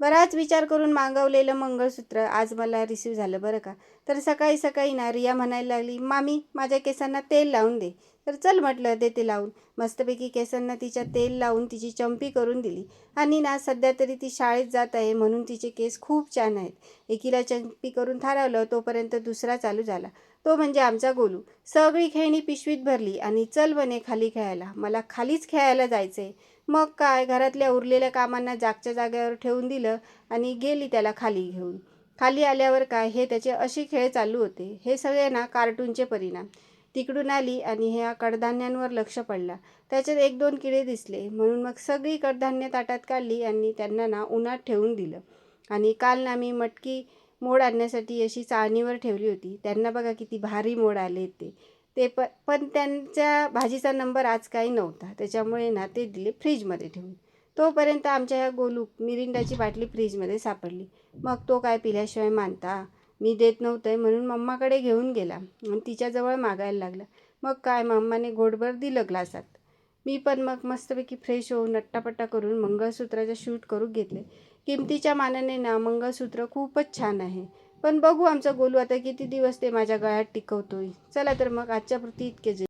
बराच विचार करून मागवलेलं मंगळसूत्र आज मला रिसीव्ह झालं बरं का. तर सकाळी सकाळी ना रिया म्हणायला लागली, मामी माझ्या केसांना तेल लावून दे. तर चल म्हटलं देते लावून. मस्तपैकी केसांना तिच्या तेल लावून तिची चंपी करून दिली. आणि ना सध्या तरी ती शाळेत जात आहे म्हणून तिचे केस खूप छान आहेत. एकीला चंपी करून थारावलं तोपर्यंत दुसरा चालू झाला. तो म्हणजे आमचा गोलू. सगळी खेळणी पिशवीत भरली आणि चल म्हणे खाली खेळायला. मला खालीच खेळायला जायचं. मग काय, घरातल्या उरलेल्या कामांना जागच्या जागेवर ठेवून दिलं आणि गेली त्याला खाली घेऊन. खाली आल्यावर काय, हे त्याचे असे खेळ चालू होते. हे सगळे ना कार्टूनचे परिणाम. तिकडून आली आणि ह्या कडधान्यांवर लक्ष पडला. त्याच्यात एक दोन किडे दिसले म्हणून मग सगळी कडधान्य ताटात काढली आणि त्यांना ना उन्हात ठेवून दिलं. आणि काल ना मी मटकी मोड आणण्यासाठी अशी चाळणीवर ठेवली होती. त्यांना बघा किती भारी मोड आले ते. पण त्यांच्या भाजीचा नंबर आज काही नव्हता. त्याच्यामुळे ना ते दिले फ्रीजमध्ये ठेवून. तोपर्यंत आमच्या ह्या गोलू मिरिंडाची बाटली फ्रीजमध्ये सापडली. मग तो काय पिल्याशिवाय मानता. मी देत नव्हते म्हणून मम्माकडे घेऊन गेला आणि तिच्याजवळ मागायला लागला. मग काय मम्माने घोटभर दिलं ग्लासात. मी पण मग मस्तपैकी फ्रेश होऊन नट्टापट्टा करून मंगळसूत्राचा शूट करून घेतले. किमतीच्या मानाने ना मंगळसूत्र खूपच छान आहे. पण बघू आमचा गोलू आता किती दिवस ते माझ्या गळ्यात टिकवतोय. चला तर मग आजच्यापुरती इतकेच.